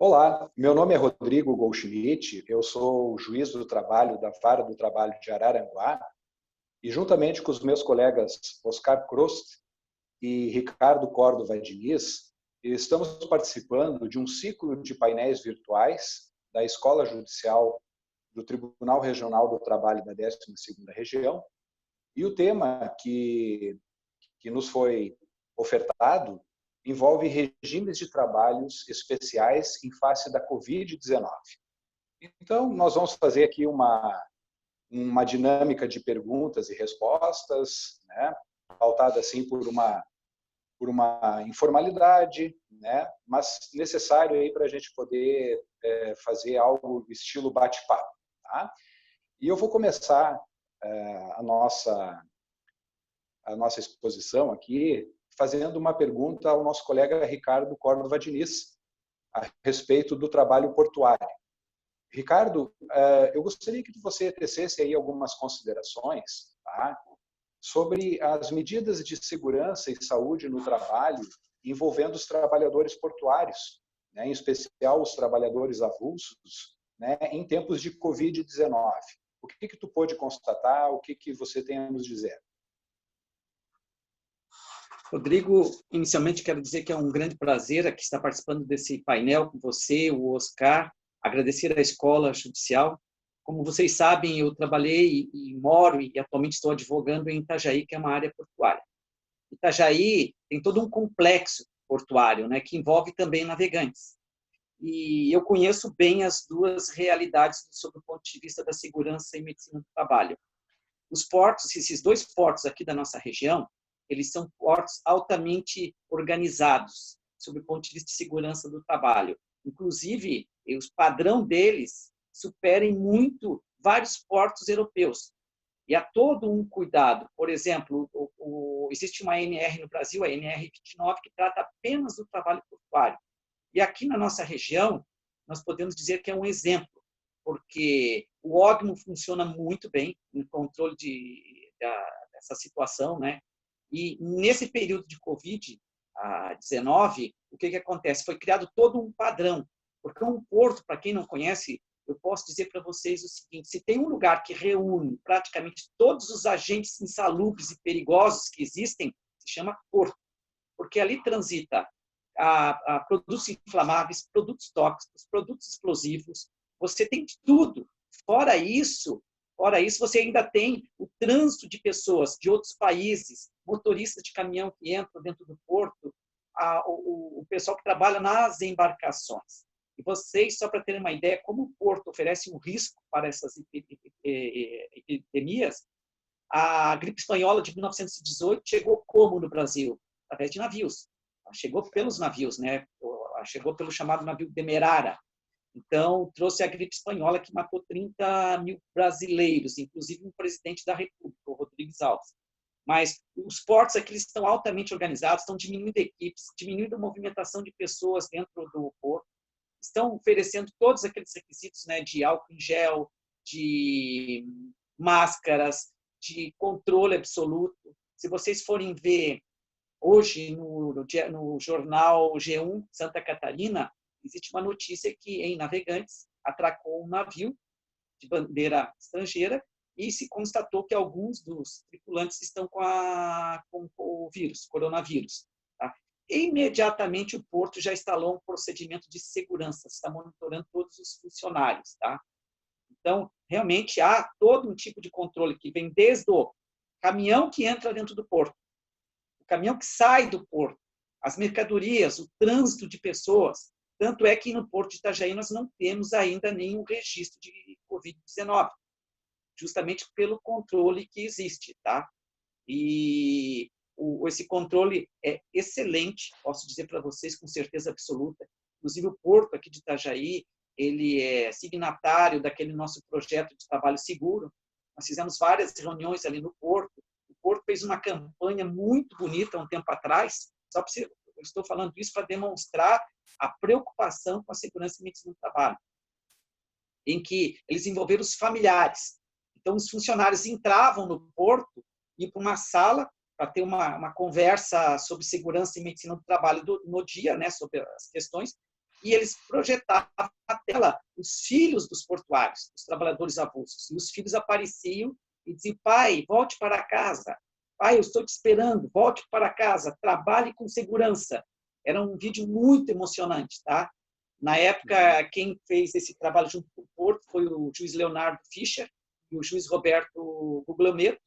Olá, meu nome é Rodrigo Goldschmidt, eu sou o juiz do trabalho da Vara do Trabalho de Araranguá e, juntamente com os meus colegas Oscar Crost e Ricardo Córdova Diniz, estamos participando de um ciclo de painéis virtuais da Escola Judicial do Tribunal Regional do Trabalho da 12ª Região, e o tema que nos foi ofertado envolve regimes de trabalhos especiais em face da Covid-19. Então, nós vamos fazer aqui uma dinâmica de perguntas e respostas, né, pautada assim por uma informalidade, né, mas necessário aí para a gente poder fazer algo estilo bate-papo. Tá? E eu vou começar a nossa exposição aqui fazendo uma pergunta ao nosso colega Ricardo Córdova Diniz a respeito do trabalho portuário. Ricardo, eu gostaria que você tecesse aí algumas considerações, tá, sobre as medidas de segurança e saúde no trabalho envolvendo os trabalhadores portuários, né, em especial os trabalhadores avulsos, né, em tempos de Covid-19. O que tu pôde constatar? O que você tem a nos dizer? Rodrigo, inicialmente quero dizer que é um grande prazer aqui estar participando desse painel com você, o Oscar, agradecer à Escola Judicial. Como vocês sabem, eu trabalhei e moro e atualmente estou advogando em Itajaí, que é uma área portuária. Itajaí tem todo um complexo portuário, né, que envolve também navegantes. E eu conheço bem as duas realidades sob o ponto de vista da segurança e medicina do trabalho. Os portos, esses dois portos aqui da nossa região, eles são portos altamente organizados, sob o ponto de vista de segurança do trabalho. Inclusive, o padrão deles superem muito vários portos europeus. E há todo um cuidado. Por exemplo, existe uma ANR no Brasil, a ANR 29, que trata apenas do trabalho portuário. E aqui na nossa região, nós podemos dizer que é um exemplo, porque o OGMO funciona muito bem no controle dessa situação, né? E nesse período de Covid-19, o que acontece? Foi criado todo um padrão, porque um porto, para quem não conhece, eu posso dizer para vocês o seguinte: se tem um lugar que reúne praticamente todos os agentes insalubres e perigosos que existem, se chama porto, porque ali transita a produtos inflamáveis, produtos tóxicos, produtos explosivos, você tem de tudo. Fora isso, você ainda tem o trânsito de pessoas de outros países, motoristas de caminhão que entram dentro do porto, o pessoal que trabalha nas embarcações. E vocês, só para terem uma ideia, como o porto oferece um risco para essas epidemias, a gripe espanhola de 1918 chegou como no Brasil? Através de navios. Ela chegou pelos navios, né? Ela chegou pelo chamado navio Demerara. Então, trouxe a gripe espanhola que matou 30 mil brasileiros, inclusive um presidente da República, o Rodrigues Alves. Mas os portos aqui estão altamente organizados, estão diminuindo equipes, diminuindo a movimentação de pessoas dentro do porto, estão oferecendo todos aqueles requisitos, né, de álcool em gel, de máscaras, de controle absoluto. Se vocês forem ver hoje no jornal G1 Santa Catarina, existe uma notícia que em Navegantes atracou um navio de bandeira estrangeira e se constatou que alguns dos tripulantes estão com o vírus, coronavírus. Tá? E, imediatamente o porto já instalou um procedimento de segurança, está monitorando todos os funcionários. Tá? Então, realmente há todo um tipo de controle que vem desde o caminhão que entra dentro do porto, o caminhão que sai do porto, as mercadorias, o trânsito de pessoas. Tanto é que no Porto de Itajaí nós não temos ainda nenhum registro de Covid-19, justamente pelo controle que existe. Tá? E esse controle é excelente, posso dizer para vocês com certeza absoluta. Inclusive o Porto aqui de Itajaí, ele é signatário daquele nosso projeto de trabalho seguro. Nós fizemos várias reuniões ali no Porto. O Porto fez uma campanha muito bonita há um tempo atrás, só para você. Eu estou falando isso para demonstrar a preocupação com a segurança e medicina do trabalho, em que eles envolveram os familiares. Então, os funcionários entravam no porto, iam para uma sala para ter uma conversa sobre segurança e medicina do trabalho no dia, né, sobre as questões, e eles projetavam na tela os filhos dos portuários, os trabalhadores avulsos. E os filhos apareciam e diziam: pai, volte para casa. Pai, eu estou te esperando, volte para casa, trabalhe com segurança. Era um vídeo muito emocionante, tá? Na época, quem fez esse trabalho junto com o Porto foi o juiz Leonardo Fischer e o juiz Roberto Guglielmetto.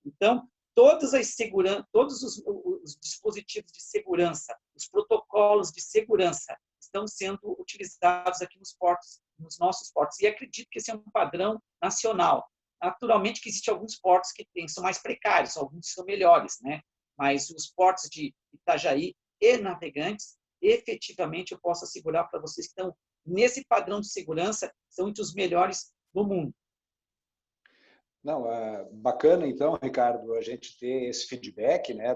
Então, todos os dispositivos de segurança, os protocolos de segurança estão sendo utilizados aqui nos portos, nos nossos portos. E acredito que esse é um padrão nacional. Naturalmente que existem alguns portos que são mais precários, alguns são melhores, né? Mas os portos de Itajaí e Navegantes, efetivamente, eu posso assegurar para vocês que estão nesse padrão de segurança, são entre os melhores do mundo. Não, bacana então, Ricardo, a gente ter esse feedback, né,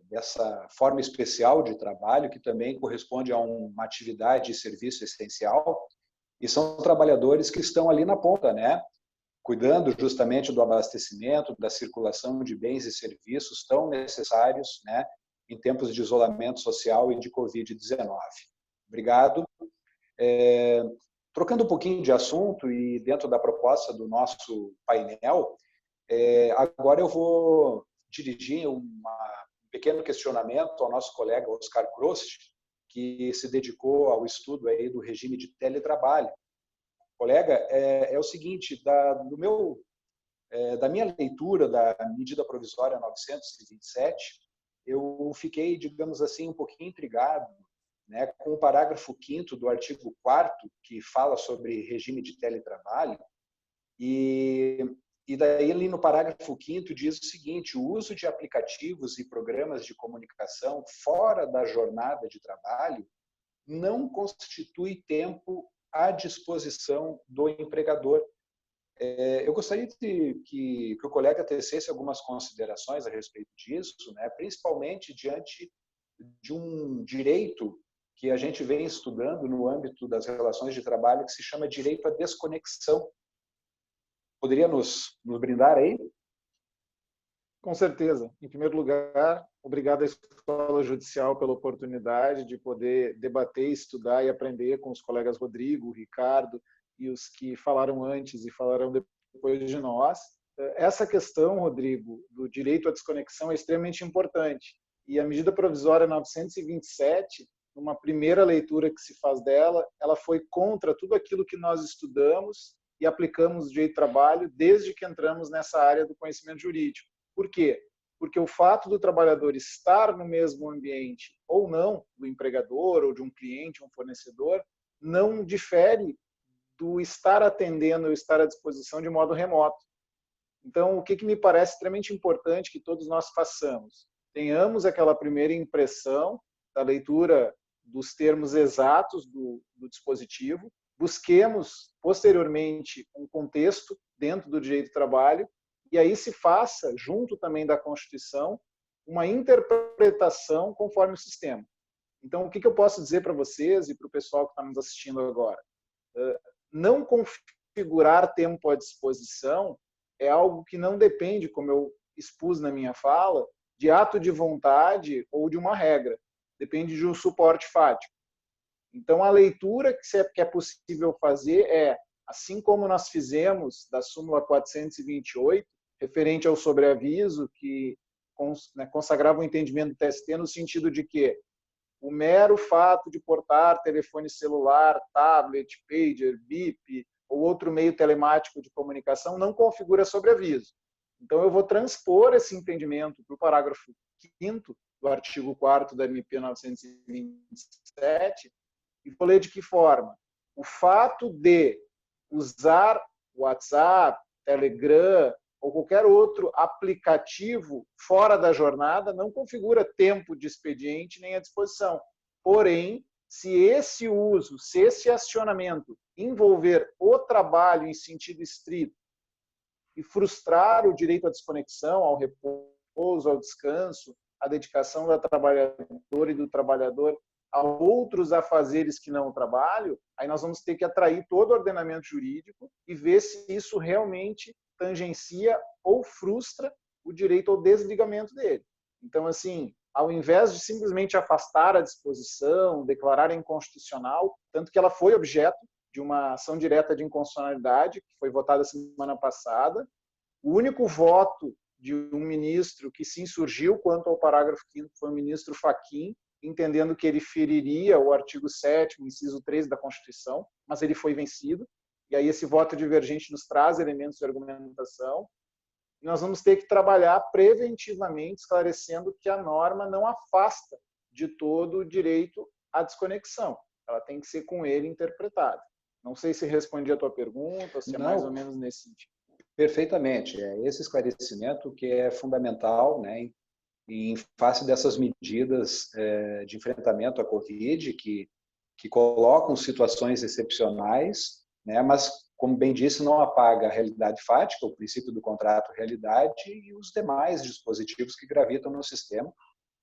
dessa forma especial de trabalho que também corresponde a uma atividade e serviço essencial, e são trabalhadores que estão ali na ponta, né, cuidando justamente do abastecimento, da circulação de bens e serviços tão necessários, né, em tempos de isolamento social e de Covid-19. Obrigado. Trocando um pouquinho de assunto e dentro da proposta do nosso painel, agora eu vou dirigir um pequeno questionamento ao nosso colega Oscar Crost, que se dedicou ao estudo aí do regime de teletrabalho. Colega, é o seguinte, da minha leitura da medida provisória 927, eu fiquei, digamos assim, um pouquinho intrigado, né, com o parágrafo 5º do artigo 4º, que fala sobre regime de teletrabalho, e daí ali no parágrafo 5º diz o seguinte: o uso de aplicativos e programas de comunicação fora da jornada de trabalho não constitui tempo à disposição do empregador. Eu gostaria que o colega tecesse algumas considerações a respeito disso, né, principalmente diante de um direito que a gente vem estudando no âmbito das relações de trabalho, que se chama direito à desconexão. Poderia nos brindar aí? Com certeza. Em primeiro lugar, obrigado à Escola Judicial pela oportunidade de poder debater, estudar e aprender com os colegas Rodrigo, Ricardo e os que falaram antes e falarão depois de nós. Essa questão, Rodrigo, do direito à desconexão é extremamente importante. E a medida provisória 927, numa primeira leitura que se faz dela, ela foi contra tudo aquilo que nós estudamos e aplicamos no direito do trabalho desde que entramos nessa área do conhecimento jurídico. Por quê? Porque o fato do trabalhador estar no mesmo ambiente ou não, do empregador ou de um cliente, um fornecedor, não difere do estar atendendo ou estar à disposição de modo remoto. Então, o que me parece extremamente importante que todos nós façamos? Tenhamos aquela primeira impressão da leitura dos termos exatos do dispositivo, busquemos posteriormente um contexto dentro do direito do trabalho e aí se faça, junto também da Constituição, uma interpretação conforme o sistema. Então, o que eu posso dizer para vocês e para o pessoal que está nos assistindo agora? Não configurar tempo à disposição é algo que não depende, como eu expus na minha fala, de ato de vontade ou de uma regra. Depende de um suporte fático. Então, a leitura que é possível fazer é, assim como nós fizemos da súmula 428, referente ao sobreaviso, que consagrava o entendimento do TST no sentido de que o mero fato de portar telefone celular, tablet, pager, bip ou outro meio telemático de comunicação não configura sobreaviso. Então, eu vou transpor esse entendimento para o parágrafo 5º do artigo 4º da MP 927 e vou ler de que forma? O fato de usar WhatsApp, Telegram ou qualquer outro aplicativo fora da jornada não configura tempo de expediente nem à disposição. Porém, se esse uso, se esse acionamento envolver o trabalho em sentido estrito e frustrar o direito à desconexão, ao repouso, ao descanso, à dedicação da trabalhadora e do trabalhador a outros afazeres que não o trabalho, aí nós vamos ter que atrair todo o ordenamento jurídico e ver se isso realmente tangencia ou frustra o direito ao desligamento dele. Então, assim, ao invés de simplesmente afastar a disposição, declarar inconstitucional, tanto que ela foi objeto de uma ação direta de inconstitucionalidade, que foi votada semana passada. O único voto de um ministro que se insurgiu quanto ao parágrafo 5º foi o ministro Fachin, entendendo que ele feriria o artigo 7º, inciso 13 da Constituição, mas ele foi vencido. E aí esse voto divergente nos traz elementos de argumentação. E nós vamos ter que trabalhar preventivamente, esclarecendo que a norma não afasta de todo o direito à desconexão. Ela tem que ser com ele interpretada. Não sei se respondi a tua pergunta, se é mais ou menos nesse sentido. Perfeitamente. É esse esclarecimento que é fundamental, né, em face dessas medidas de enfrentamento à Covid, que colocam situações excepcionais, né, mas, como bem disse, não apaga a realidade fática, o princípio do contrato-realidade e os demais dispositivos que gravitam no sistema,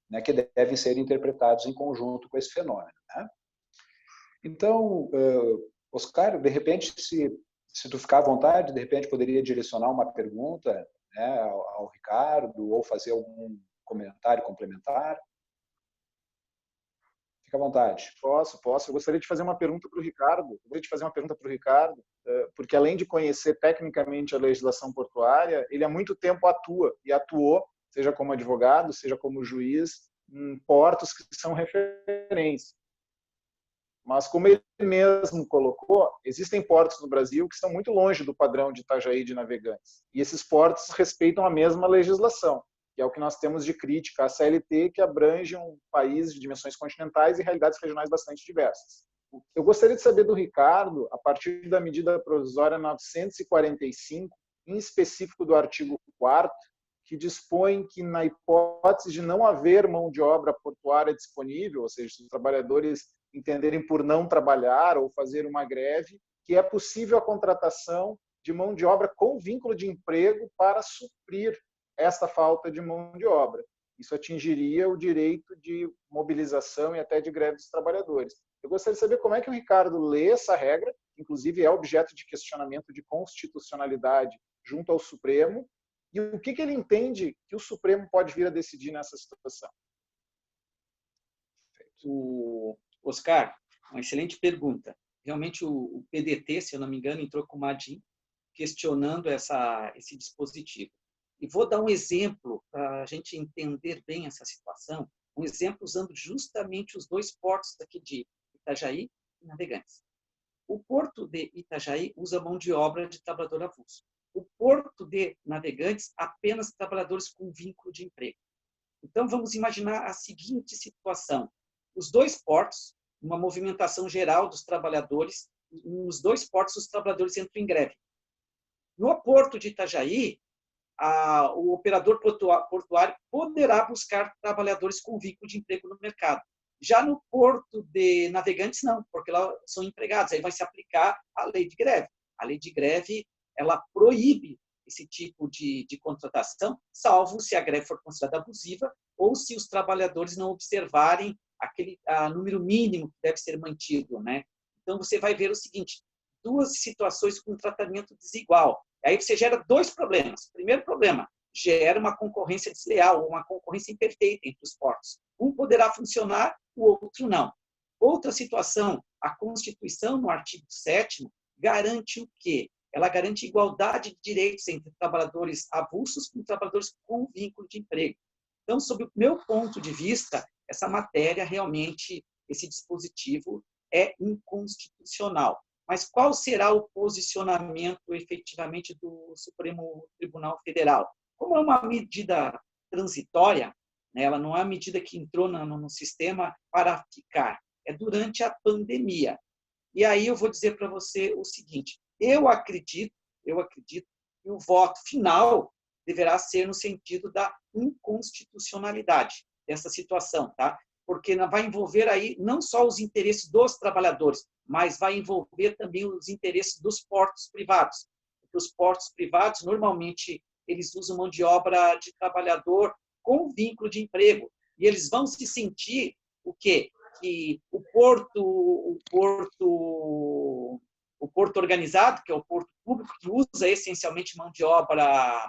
né, que devem ser interpretados em conjunto com esse fenômeno, né? Então, Oscar, de repente, se tu ficar à vontade, de repente poderia direcionar uma pergunta, né, ao Ricardo ou fazer algum comentário complementar. Fica à vontade. Posso. Eu gostaria de fazer uma pergunta para o Ricardo. Porque além de conhecer tecnicamente a legislação portuária, ele há muito tempo atua e atuou, seja como advogado, seja como juiz, em portos que são referência. Mas, como ele mesmo colocou, existem portos no Brasil que estão muito longe do padrão de Itajaí de navegantes. E esses portos respeitam a mesma legislação, que é o que nós temos de crítica à CLT, que abrange um país de dimensões continentais e realidades regionais bastante diversas. Eu gostaria de saber do Ricardo, a partir da medida provisória 945, em específico do artigo 4º, que dispõe que, na hipótese de não haver mão de obra portuária disponível, ou seja, se os trabalhadores entenderem por não trabalhar ou fazer uma greve, que é possível a contratação de mão de obra com vínculo de emprego para suprir esta falta de mão de obra. Isso atingiria o direito de mobilização e até de greve dos trabalhadores. Eu gostaria de saber como é que o Ricardo lê essa regra, que inclusive é objeto de questionamento de constitucionalidade junto ao Supremo, e o que ele entende que o Supremo pode vir a decidir nessa situação. Oscar, uma excelente pergunta. Realmente o PDT, se eu não me engano, entrou com uma ADIM questionando esse dispositivo. E vou dar um exemplo para a gente entender bem essa situação, um exemplo usando justamente os dois portos aqui de Itajaí e Navegantes. O porto de Itajaí usa mão de obra de trabalhador avulso. O porto de Navegantes, apenas trabalhadores com vínculo de emprego. Então, vamos imaginar a seguinte situação. Os dois portos, uma movimentação geral dos trabalhadores, nos dois portos os trabalhadores entram em greve. No porto de Itajaí, o operador portuário poderá buscar trabalhadores com vínculo de emprego no mercado. Já no porto de Navegantes, não, porque lá são empregados. Aí vai se aplicar a lei de greve. A lei de greve, ela proíbe esse tipo de contratação, salvo se a greve for considerada abusiva ou se os trabalhadores não observarem aquele número mínimo que deve ser mantido, né? Então, você vai ver o seguinte, duas situações com tratamento desigual. Aí você gera dois problemas. Primeiro problema, gera uma concorrência desleal, uma concorrência imperfeita entre os portos. Um poderá funcionar, o outro não. Outra situação, a Constituição, no artigo 7º, garante o quê? Ela garante igualdade de direitos entre trabalhadores avulsos e trabalhadores com vínculo de emprego. Então, sob o meu ponto de vista, essa matéria realmente, esse dispositivo é inconstitucional. Mas qual será o posicionamento efetivamente do Supremo Tribunal Federal? Como é uma medida transitória, né, ela não é uma medida que entrou no sistema para ficar, é durante a pandemia. E aí eu vou dizer para você o seguinte, eu acredito que o voto final deverá ser no sentido da inconstitucionalidade dessa situação, tá? Porque vai envolver aí não só os interesses dos trabalhadores, mas vai envolver também os interesses dos portos privados. Porque os portos privados, normalmente, eles usam mão de obra de trabalhador com vínculo de emprego. E eles vão se sentir o quê? Que o porto organizado, que é o porto público, que usa essencialmente mão de obra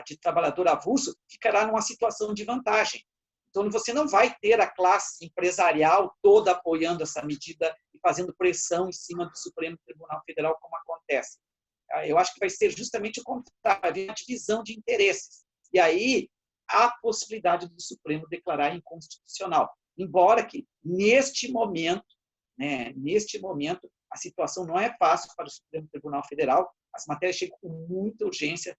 de trabalhador avulso, ficará numa situação de vantagem. Então, você não vai ter a classe empresarial toda apoiando essa medida e fazendo pressão em cima do Supremo Tribunal Federal, como acontece. Eu acho que vai ser justamente o contrário, vai haver uma divisão de interesses. E aí, há a possibilidade do Supremo declarar inconstitucional. Embora que, neste momento, a situação não é fácil para o Supremo Tribunal Federal, as matérias chegam com muita urgência,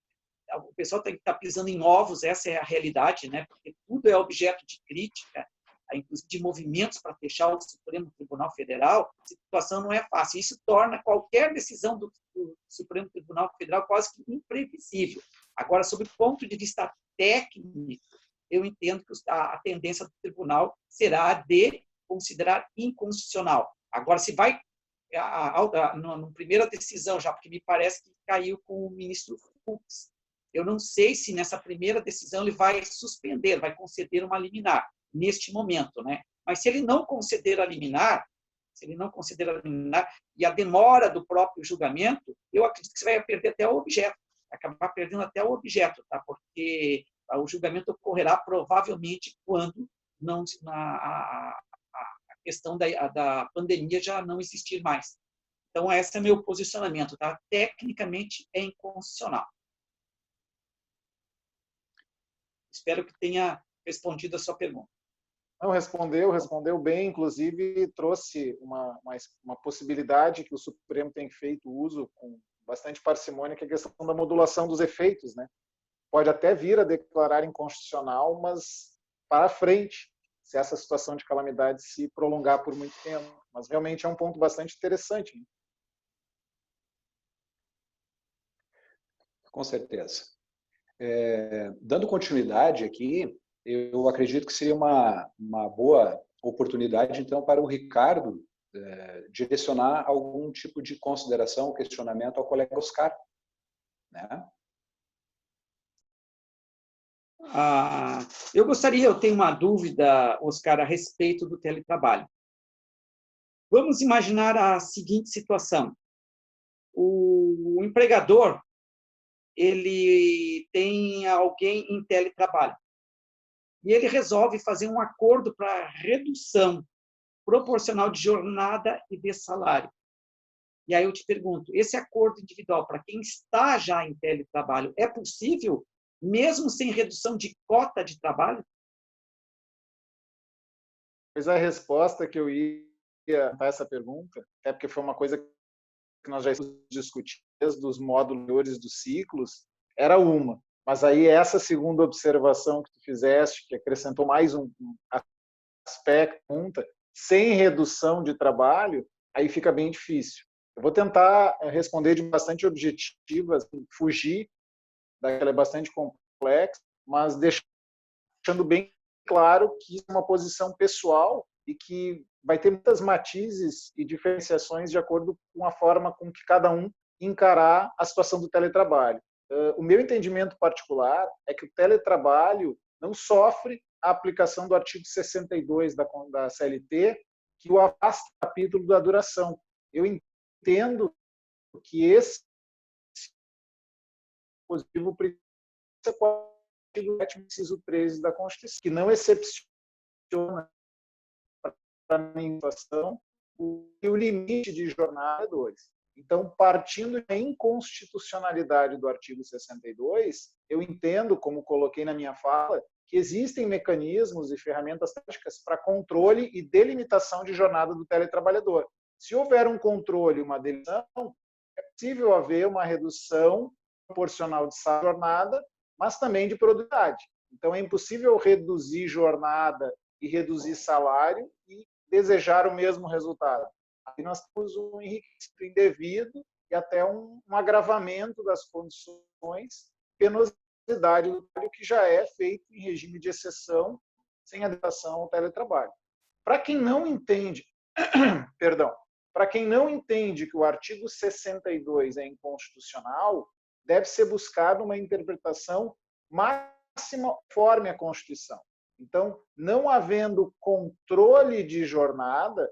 o pessoal tem que estar pisando em ovos, essa é a realidade, né? Porque tudo é objeto de crítica, inclusive de movimentos para fechar o Supremo Tribunal Federal. A situação não é fácil. Isso torna qualquer decisão do Supremo Tribunal Federal quase que imprevisível. Agora, sob o ponto de vista técnico, eu entendo que a tendência do tribunal será de considerar inconstitucional. Agora, se vai na primeira decisão, já porque me parece que caiu com o ministro Fux, eu não sei se nessa primeira decisão ele vai suspender, vai conceder uma liminar, neste momento, né? Mas se ele não conceder a liminar, e a demora do próprio julgamento, eu acredito que você vai perder até o objeto, vai acabar perdendo até o objeto, tá? Porque o julgamento ocorrerá provavelmente quando não, a questão da pandemia já não existir mais. Então, esse é meu posicionamento, tá? Tecnicamente é inconstitucional. Espero que tenha respondido a sua pergunta. Não, respondeu bem, inclusive trouxe uma possibilidade que o Supremo tem feito uso com bastante parcimônia, que é a questão da modulação dos efeitos, né? Pode até vir a declarar inconstitucional, mas para frente, se essa situação de calamidade se prolongar por muito tempo. Mas realmente é um ponto bastante interessante, né? Com certeza. Dando continuidade aqui, eu acredito que seria uma boa oportunidade, então, para o Ricardo direcionar algum tipo de consideração ou questionamento ao colega Oscar, né? Eu tenho uma dúvida, Oscar, a respeito do teletrabalho. Vamos imaginar a seguinte situação. O empregador, ele tem alguém em teletrabalho e ele resolve fazer um acordo para redução proporcional de jornada e de salário. E aí eu te pergunto, esse acordo individual para quem está já em teletrabalho é possível, mesmo sem redução de cota de trabalho? Pois a resposta que eu ia dar essa pergunta, é porque foi uma coisa que nós já discutimos desde os módulos dos ciclos, era uma. Mas aí essa segunda observação que tu fizeste, que acrescentou mais um aspecto, sem redução de trabalho, aí fica bem difícil. Eu vou tentar responder de bastante objetiva, fugir daquela é bastante complexa, mas deixando bem claro que isso é uma posição pessoal e que vai ter muitas matizes e diferenciações de acordo com a forma com que cada um encarar a situação do teletrabalho. O meu entendimento particular é que o teletrabalho não sofre a aplicação do artigo 62 da CLT, que o afasta do capítulo da duração. Eu entendo que esse dispositivo precisa com o artigo 7º, inciso 13 da Constituição, que não excepciona para a minha situação o limite de jornada 2. Então, partindo da inconstitucionalidade do artigo 62, eu entendo, como coloquei na minha fala, que existem mecanismos e ferramentas táticas para controle e delimitação de jornada do teletrabalhador. Se houver um controle, uma delimitação, é possível haver uma redução proporcional de jornada, mas também de produtividade. Então, é impossível reduzir jornada e reduzir salário e desejar o mesmo resultado. Aí nós temos um enriquecimento indevido e até um agravamento das condições, penosidade do trabalho que já é feito em regime de exceção, sem adaptação ao teletrabalho. Para quem não entende, para quem não entende que o artigo 62 é inconstitucional, deve ser buscada uma interpretação máxima conforme a Constituição. Então, não havendo controle de jornada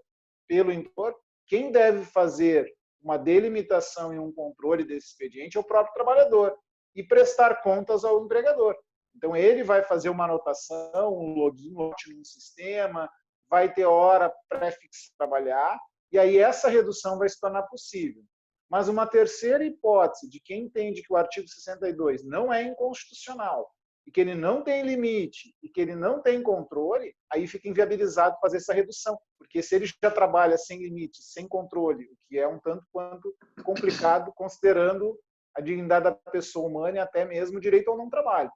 pelo empregador, quem deve fazer uma delimitação e um controle desse expediente é o próprio trabalhador e prestar contas ao empregador. Então, ele vai fazer uma anotação, um login no sistema, vai ter hora pré-fixa para trabalhar, e aí essa redução vai se tornar possível. Mas uma terceira hipótese de quem entende que o artigo 62 não é inconstitucional, e que ele não tem limite, e que ele não tem controle, aí fica inviabilizado fazer essa redução. Porque se ele já trabalha sem limite, sem controle, o que é um tanto quanto complicado, considerando a dignidade da pessoa humana e até mesmo o direito ao não trabalho.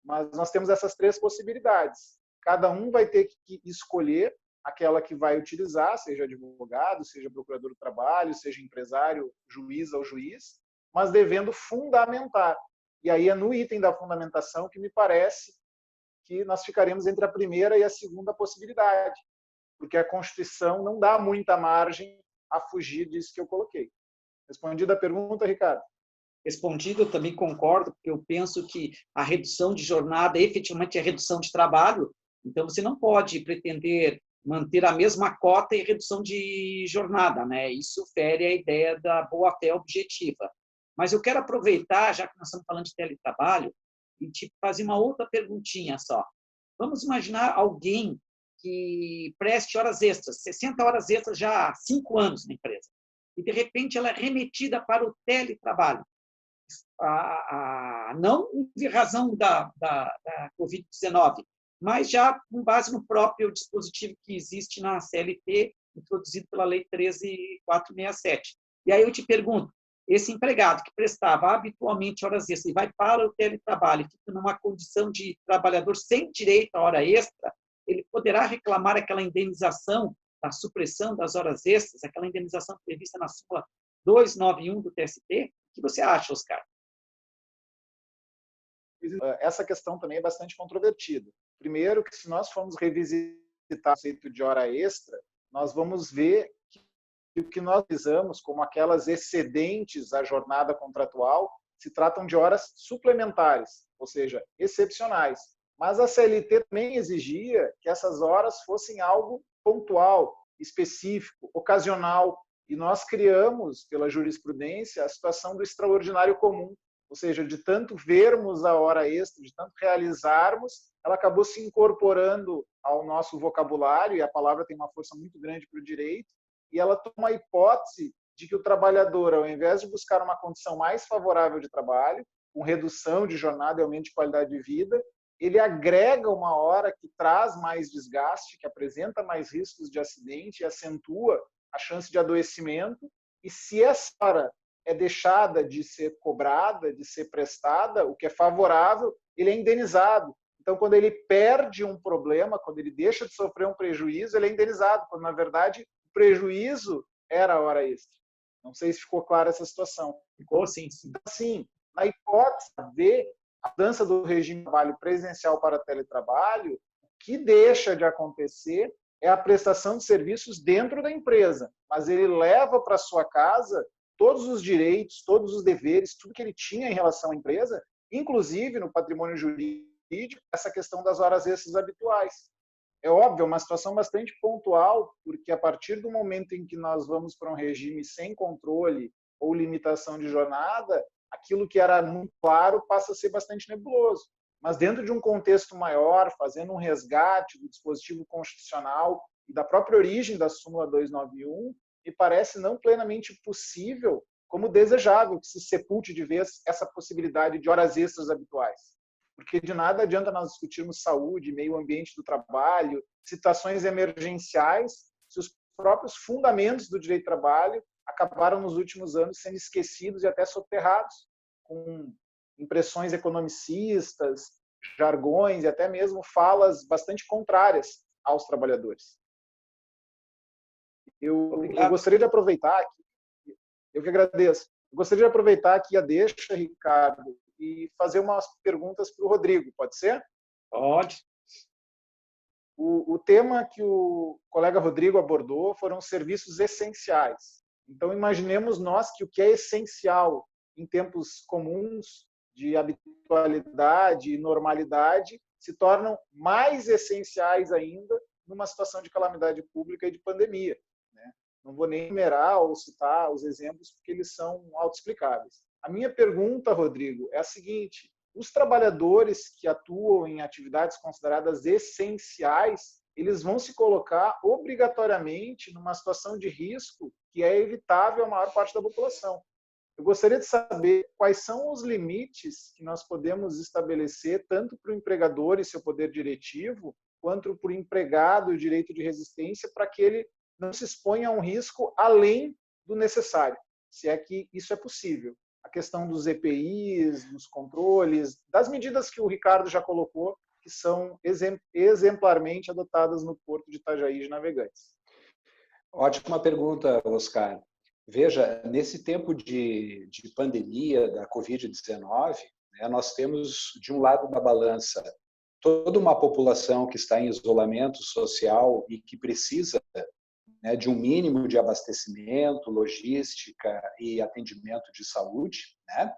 Mas nós temos essas três possibilidades. Cada um vai ter que escolher aquela que vai utilizar, seja advogado, seja procurador do trabalho, seja empresário, juiz ou juiz, mas devendo fundamentar. E aí é no item da fundamentação que me parece que nós ficaremos entre a primeira e a segunda possibilidade, porque a Constituição não dá muita margem a fugir disso que eu coloquei. Respondida a pergunta, Ricardo? Respondido, eu também concordo, porque eu penso que a redução de jornada efetivamente é redução de trabalho, então você não pode pretender manter a mesma cota e redução de jornada, né? Isso fere a ideia da boa-fé objetiva. Mas eu quero aproveitar, já que nós estamos falando de teletrabalho, e te fazer uma outra perguntinha só. Vamos imaginar alguém que preste horas extras, 60 horas extras já há 5 anos na empresa, e de repente ela é remetida para o teletrabalho. Não em razão da Covid-19, mas já com base no próprio dispositivo que existe na CLT, introduzido pela Lei 13.467. E aí eu te pergunto, esse empregado que prestava habitualmente horas extras e vai para o teletrabalho e fica numa condição de trabalhador sem direito à hora extra, ele poderá reclamar aquela indenização da supressão das horas extras, aquela indenização prevista na súmula 291 do TST? O que você acha, Oscar? Essa questão também é bastante controvertida. Primeiro, que se nós formos revisitar o conceito de hora extra, nós vamos ver que o que nós utilizamos como aquelas excedentes à jornada contratual se tratam de horas suplementares, ou seja, excepcionais. Mas a CLT também exigia que essas horas fossem algo pontual, específico, ocasional, e nós criamos, pela jurisprudência, a situação do extraordinário comum, ou seja, de tanto vermos a hora extra, de tanto realizarmos, ela acabou se incorporando ao nosso vocabulário, e a palavra tem uma força muito grande para o direito, e ela toma a hipótese de que o trabalhador, ao invés de buscar uma condição mais favorável de trabalho, com redução de jornada e aumento de qualidade de vida, ele agrega uma hora que traz mais desgaste, que apresenta mais riscos de acidente e acentua a chance de adoecimento, e se essa hora é deixada de ser cobrada, de ser prestada, o que é favorável, ele é indenizado. Então, quando ele perde um problema, quando ele deixa de sofrer um prejuízo, ele é indenizado, quando, na verdade, o prejuízo era a hora extra. Não sei se ficou clara essa situação. Ficou, sim. Então, assim, na hipótese de a mudança do regime de trabalho presencial para teletrabalho, o que deixa de acontecer é a prestação de serviços dentro da empresa, mas ele leva para sua casa todos os direitos, todos os deveres, tudo que ele tinha em relação à empresa, inclusive no patrimônio jurídico, essa questão das horas extras habituais. É óbvio, é uma situação bastante pontual, porque a partir do momento em que nós vamos para um regime sem controle ou limitação de jornada, aquilo que era muito claro passa a ser bastante nebuloso. Mas dentro de um contexto maior, fazendo um resgate do dispositivo constitucional e da própria origem da súmula 291, me parece não plenamente possível, como desejável, que se sepulte de vez essa possibilidade de horas extras habituais. Porque de nada adianta nós discutirmos saúde, meio ambiente do trabalho, situações emergenciais, se os próprios fundamentos do direito do trabalho acabaram nos últimos anos sendo esquecidos e até soterrados, com impressões economicistas, jargões e até mesmo falas bastante contrárias aos trabalhadores. Eu gostaria de aproveitar aqui, eu que agradeço, eu gostaria de aproveitar aqui a deixa, Ricardo, e fazer umas perguntas para o Rodrigo, pode ser? Pode. O tema que o colega Rodrigo abordou foram serviços essenciais. Então, imaginemos nós que o que é essencial em tempos comuns, de habitualidade e normalidade, se tornam mais essenciais ainda numa situação de calamidade pública e de pandemia. Né? Não vou nem enumerar ou citar os exemplos, porque eles são autoexplicáveis. A minha pergunta, Rodrigo, é a seguinte: os trabalhadores que atuam em atividades consideradas essenciais, eles vão se colocar obrigatoriamente numa situação de risco que é evitável à maior parte da população. Eu gostaria de saber quais são os limites que nós podemos estabelecer tanto para o empregador e seu poder diretivo, quanto para o empregado e o direito de resistência, para que ele não se exponha a um risco além do necessário, se é que isso é possível. A questão dos EPIs, dos controles, das medidas que o Ricardo já colocou, que são exemplarmente adotadas no Porto de Itajaí de Navegantes. Ótima pergunta, Oscar. Veja, nesse tempo de pandemia da Covid-19, né, nós temos, de um lado da balança, toda uma população que está em isolamento social e que precisa, né, de um mínimo de abastecimento, logística e atendimento de saúde, né?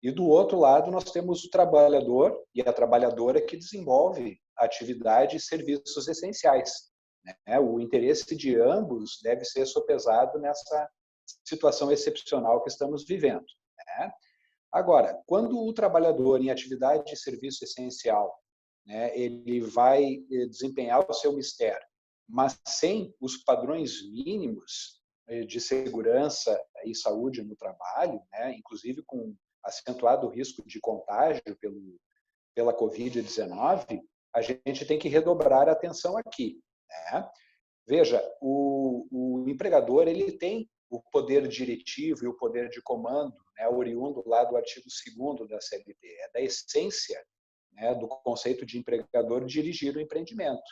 E do outro lado nós temos o trabalhador e a trabalhadora que desenvolve atividade e serviços essenciais, né? O interesse de ambos deve ser sopesado nessa situação excepcional que estamos vivendo, né? Agora, quando o trabalhador em atividade de serviço essencial, né, ele vai desempenhar o seu mistério, mas sem os padrões mínimos de segurança e saúde no trabalho, né, inclusive com acentuado risco de contágio pela Covid-19, a gente tem que redobrar a atenção aqui, né? Veja, o empregador ele tem o poder diretivo e o poder de comando, né, oriundo lá do artigo 2º da CLT, é da essência, né, do conceito de empregador dirigir o empreendimento,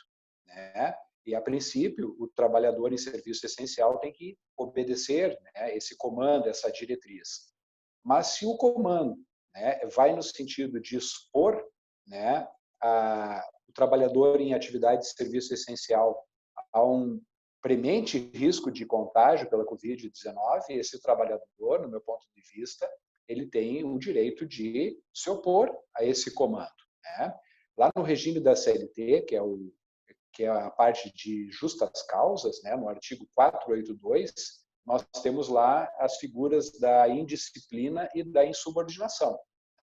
né? E, a princípio, o trabalhador em serviço essencial tem que obedecer, né, esse comando, essa diretriz. Mas se o comando, né, vai no sentido de expor, né, o trabalhador em atividade de serviço essencial a um premente risco de contágio pela Covid-19, esse trabalhador, no meu ponto de vista, ele tem o direito de se opor a esse comando, né? Lá no regime da CLT, que é a parte de justas causas, né, no artigo 482, nós temos lá as figuras da indisciplina e da insubordinação,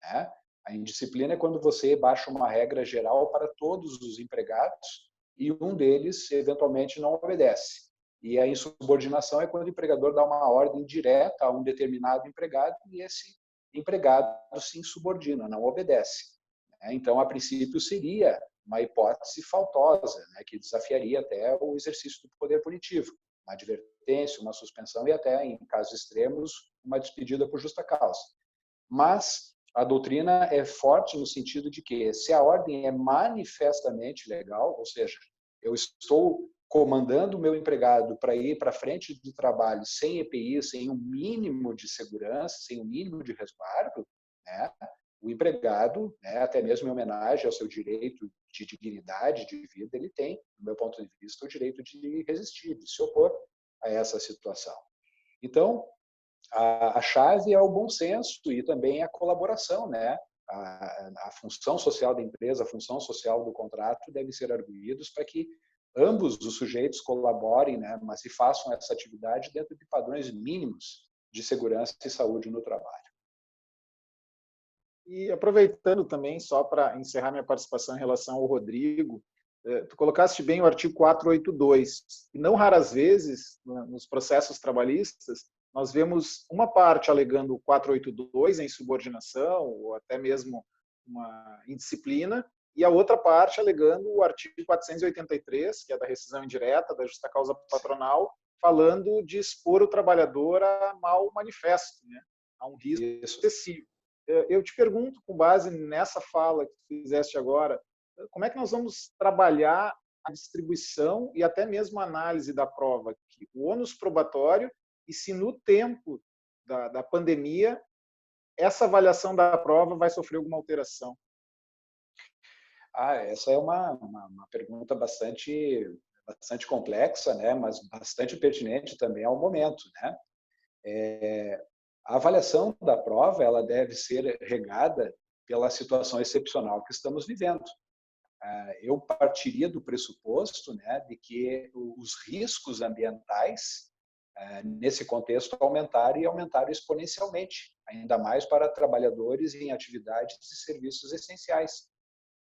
né? A indisciplina é quando você baixa uma regra geral para todos os empregados e um deles, eventualmente, não obedece. E a insubordinação é quando o empregador dá uma ordem direta a um determinado empregado e esse empregado se insubordina, não obedece. Então, a princípio, seria uma hipótese faltosa, né, que desafiaria até o exercício do poder punitivo, uma advertência, uma suspensão e até, em casos extremos, uma despedida por justa causa. Mas a doutrina é forte no sentido de que, se a ordem é manifestamente legal, ou seja, eu estou comandando o meu empregado para ir para frente do trabalho sem EPI, sem um mínimo de segurança, sem um mínimo de resguardo, né, o empregado, né, até mesmo em homenagem ao seu direito de dignidade, de vida, ele tem, do meu ponto de vista, o direito de resistir, de se opor a essa situação. Então, a chave é o bom senso e também a colaboração, né? A função social da empresa, a função social do contrato devem ser arguídos para que ambos os sujeitos colaborem, né? Mas se façam essa atividade dentro de padrões mínimos de segurança e saúde no trabalho. E aproveitando também, só para encerrar minha participação em relação ao Rodrigo, tu colocaste bem o artigo 482. E não raras vezes, nos processos trabalhistas, nós vemos uma parte alegando o 482 em subordinação ou até mesmo uma indisciplina, e a outra parte alegando o artigo 483, que é da rescisão indireta, da justa causa patronal, falando de expor o trabalhador a mal manifesto, né? A um risco excessivo. Eu te pergunto, com base nessa fala que tu fizeste agora, como é que nós vamos trabalhar a distribuição e até mesmo a análise da prova aqui? O ônus probatório e se no tempo da pandemia essa avaliação da prova vai sofrer alguma alteração? Essa é uma pergunta bastante complexa, né? Mas bastante pertinente também ao momento, né? A avaliação da prova ela deve ser regada pela situação excepcional que estamos vivendo. Eu partiria do pressuposto, né, de que os riscos ambientais nesse contexto, aumentaram exponencialmente, ainda mais para trabalhadores em atividades e serviços essenciais.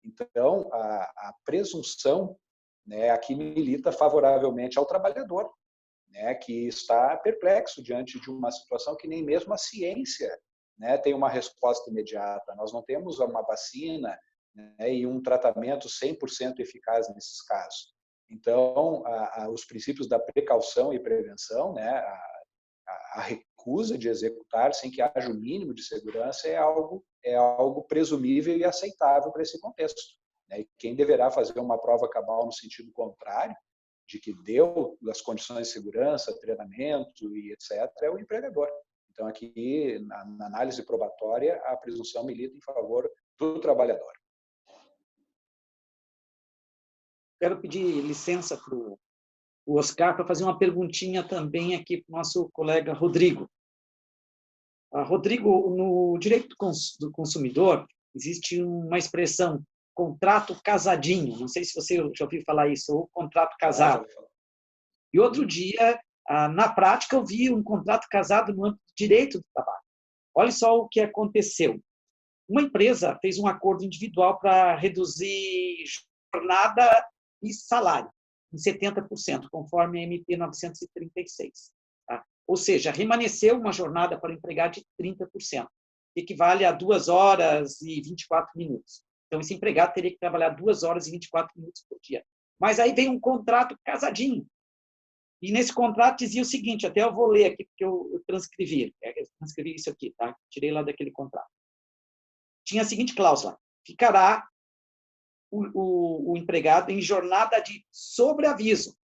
Então, a presunção, né, aqui milita favoravelmente ao trabalhador, né, que está perplexo diante de uma situação que nem mesmo a ciência, né, tem uma resposta imediata. Nós não temos uma vacina, né, e um tratamento 100% eficaz nesses casos. Então, os princípios da precaução e prevenção, né, a recusa de executar sem que haja o mínimo de segurança é algo presumível e aceitável para esse contexto, né? E quem deverá fazer uma prova cabal no sentido contrário, de que deu as condições de segurança, treinamento e etc., é o empregador. Então, aqui, na análise probatória, a presunção milita em favor do trabalhador. Quero pedir licença para o Oscar para fazer uma perguntinha também aqui para o nosso colega Rodrigo. Rodrigo, no direito do consumidor, existe uma expressão, contrato casadinho. Não sei se você já ouviu falar isso, ou contrato casado. E outro dia, na prática, eu vi um contrato casado no âmbito do direito do trabalho. Olha só o que aconteceu. Uma empresa fez um acordo individual para reduzir jornada e salário em 70%, conforme a MP 936. Tá? Ou seja, remanesceu uma jornada para o empregado de 30%, que equivale a 2 horas e 24 minutos. Então, esse empregado teria que trabalhar 2 horas e 24 minutos por dia. Mas aí veio um contrato casadinho. E nesse contrato dizia o seguinte, até eu vou ler aqui, porque eu transcrevi isso aqui, tá? Tirei lá daquele contrato. Tinha a seguinte cláusula: ficará o empregado em jornada de sobreaviso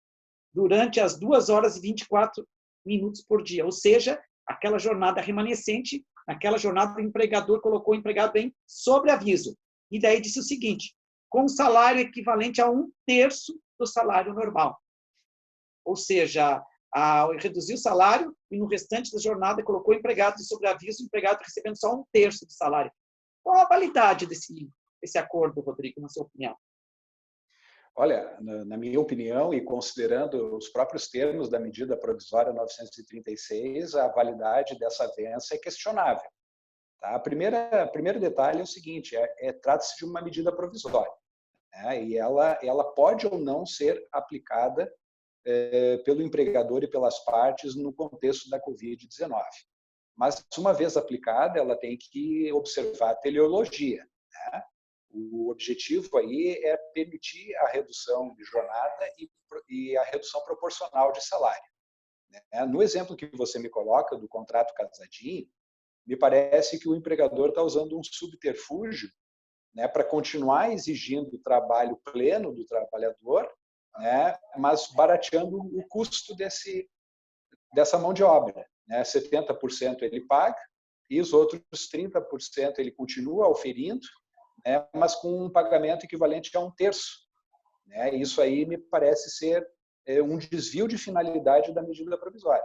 durante as 2 horas e 24 minutos por dia. Ou seja, aquela jornada remanescente, naquela jornada o empregador colocou o empregado em sobreaviso. E daí disse o seguinte: com salário equivalente a 1/3 do salário normal. Ou seja, reduziu o salário e no restante da jornada colocou o empregado de sobreaviso, o empregado recebendo só 1/3 do salário. Qual a validade desse acordo, Rodrigo, na sua opinião? Olha, na minha opinião, e considerando os próprios termos da medida provisória 936, a validade dessa avença é questionável. Tá? Primeiro detalhe é o seguinte: trata-se de uma medida provisória, né? E ela pode ou não ser aplicada pelo empregador e pelas partes no contexto da Covid-19. Mas, uma vez aplicada, ela tem que observar a teleologia, né? O objetivo aí é permitir a redução de jornada e a redução proporcional de salário, né? No exemplo que você me coloca do contrato casadinho, me parece que o empregador está usando um subterfúgio, né, para continuar exigindo o trabalho pleno do trabalhador, né, mas barateando o custo dessa mão de obra, né? 70% ele paga e os outros 30% ele continua oferindo, né, mas com um pagamento equivalente a 1/3. Né? Isso aí me parece ser um desvio de finalidade da medida provisória.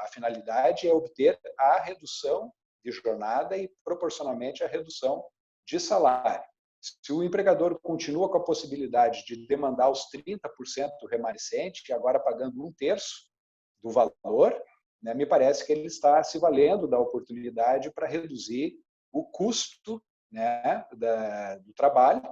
A finalidade é obter a redução de jornada e, proporcionalmente, a redução de salário. Se o empregador continua com a possibilidade de demandar os 30% remanescente, e agora pagando 1/3 do valor, né, me parece que ele está se valendo da oportunidade para reduzir o custo, né, do trabalho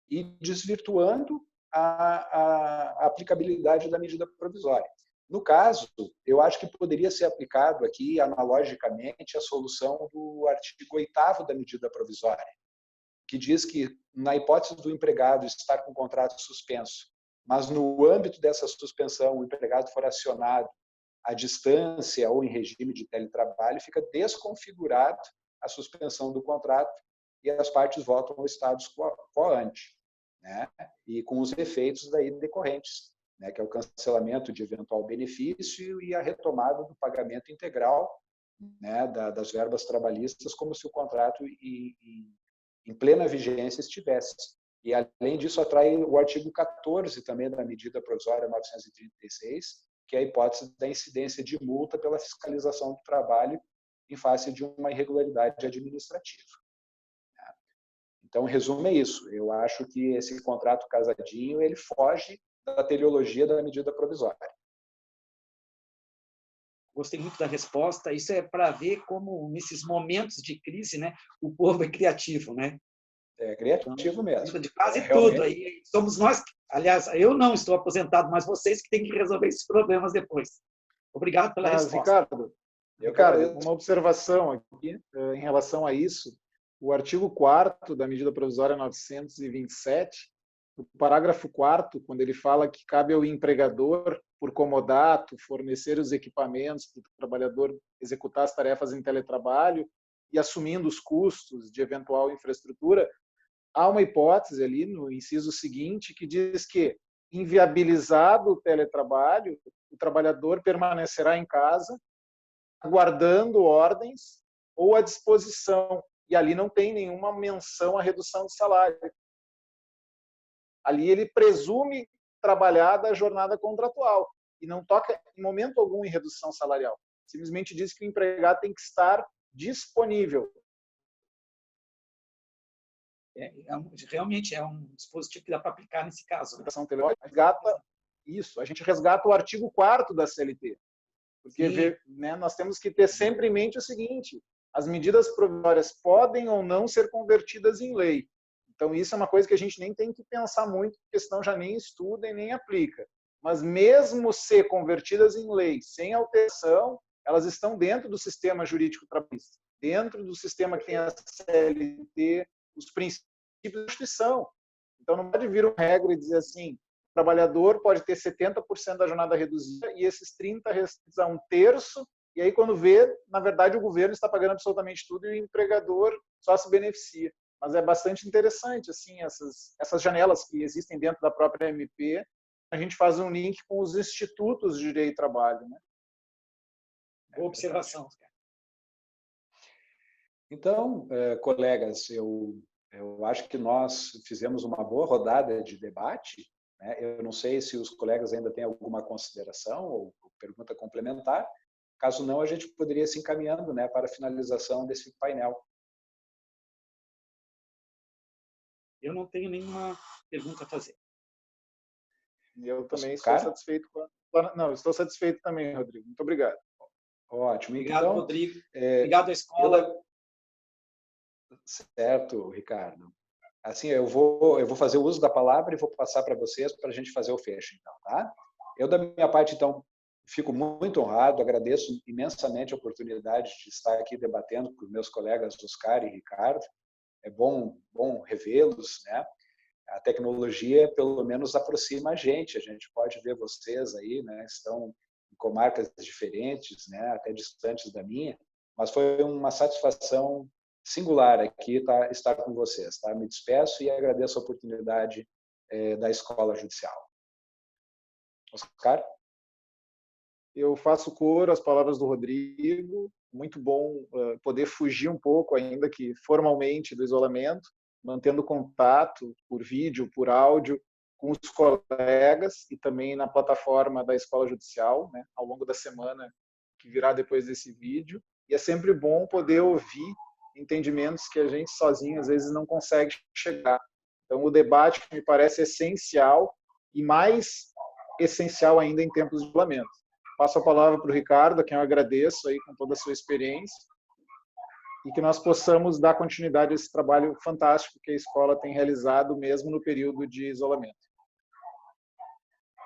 e desvirtuando a aplicabilidade da medida provisória. No caso, eu acho que poderia ser aplicado aqui, analogicamente, a solução do artigo 8º da medida provisória, que diz que, na hipótese do empregado estar com o contrato suspenso, mas no âmbito dessa suspensão o empregado for acionado à distância ou em regime de teletrabalho, fica desconfigurado a suspensão do contrato e as partes voltam ao status quo ante, né? E com os efeitos daí decorrentes, né? Que é o cancelamento de eventual benefício e a retomada do pagamento integral, né, das verbas trabalhistas, como se o contrato em plena vigência estivesse. E, além disso, atrai o artigo 14 também da medida provisória 936, que é a hipótese da incidência de multa pela fiscalização do trabalho em face de uma irregularidade administrativa. Então, em resumo, é isso. Eu acho que esse contrato casadinho ele foge da teleologia da medida provisória. Gostei muito da resposta. Isso é para ver como, nesses momentos de crise, né, o povo é criativo, né? É criativo mesmo. De quase Realmente. tudo. Aí somos nós, aliás, eu não estou aposentado, mas vocês que têm que resolver esses problemas depois. Obrigado pela resposta. Ricardo, uma observação aqui em relação a isso. O artigo 4º da medida provisória 927, o parágrafo 4º, quando ele fala que cabe ao empregador, por comodato, fornecer os equipamentos para o trabalhador executar as tarefas em teletrabalho e assumindo os custos de eventual infraestrutura, há uma hipótese ali no inciso seguinte que diz que, inviabilizado o teletrabalho, o trabalhador permanecerá em casa, aguardando ordens ou à disposição. E ali não tem nenhuma menção à redução de salário. Ali ele presume trabalhar da jornada contratual e não toca em momento algum em redução salarial. Simplesmente diz que o empregado tem que estar disponível. Realmente é um dispositivo que dá para aplicar nesse caso. A gente resgata o artigo 4º da CLT. Porque nós temos que ter sempre em mente o seguinte: as medidas provisórias podem ou não ser convertidas em lei. Então, isso é uma coisa que a gente nem tem que pensar muito, porque senão já nem estuda e nem aplica. Mas mesmo ser convertidas em lei, sem alteração, elas estão dentro do sistema jurídico trabalhista, dentro do sistema que tem a CLT, os princípios da Constituição. Então, não pode vir uma regra e dizer assim: o trabalhador pode ter 70% da jornada reduzida e esses 30% restritos a 1/3, e aí quando vê, na verdade, o governo está pagando absolutamente tudo e o empregador só se beneficia. Mas é bastante interessante, assim, essas janelas que existem dentro da própria MP, a gente faz um link com os institutos de direito do trabalho, né? Boa observação. Então, colegas, eu acho que nós fizemos uma boa rodada de debate, né? Eu não sei se os colegas ainda têm alguma consideração ou pergunta complementar. Caso não, a gente poderia se encaminhando, né, para a finalização desse painel. Eu não tenho nenhuma pergunta a fazer. Eu também estou satisfeito. Não, estou satisfeito também, Rodrigo. Muito obrigado. Ótimo. Obrigado, então, Rodrigo. Obrigado à escola. Certo, Ricardo. Assim, eu vou fazer o uso da palavra e vou passar para vocês para a gente fazer o fecho, então, tá? Eu, da minha parte, então, fico muito honrado, agradeço imensamente a oportunidade de estar aqui debatendo com os meus colegas Oscar e Ricardo. É bom revê-los, né? A tecnologia, pelo menos, aproxima a gente pode ver vocês aí, né? Estão em comarcas diferentes, né? Até distantes da minha, mas foi uma satisfação singular aqui estar com vocês, tá? Me despeço e agradeço a oportunidade da Escola Judicial. Oscar? Eu faço coro às palavras do Rodrigo. Muito bom poder fugir um pouco, ainda que formalmente, do isolamento, mantendo contato por vídeo, por áudio, com os colegas e também na plataforma da Escola Judicial, né, ao longo da semana que virá depois desse vídeo. E é sempre bom poder ouvir entendimentos que a gente sozinho às vezes não consegue chegar. Então, o debate me parece essencial e mais essencial ainda em tempos de isolamento. Passo a palavra para o Ricardo, a quem eu agradeço aí com toda a sua experiência, e que nós possamos dar continuidade a esse trabalho fantástico que a escola tem realizado, mesmo no período de isolamento.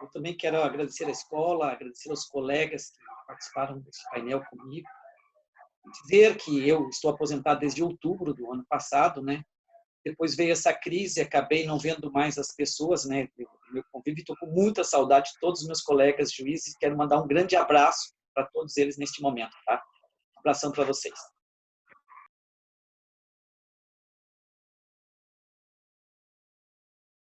Eu também quero agradecer à escola, agradecer aos colegas que participaram desse painel comigo, dizer que eu estou aposentado desde outubro do ano passado, né? Depois veio essa crise, acabei não vendo mais as pessoas, né? Meu convívio, estou com muita saudade de todos os meus colegas juízes. Quero mandar um grande abraço para todos eles neste momento, tá? Um abração para vocês.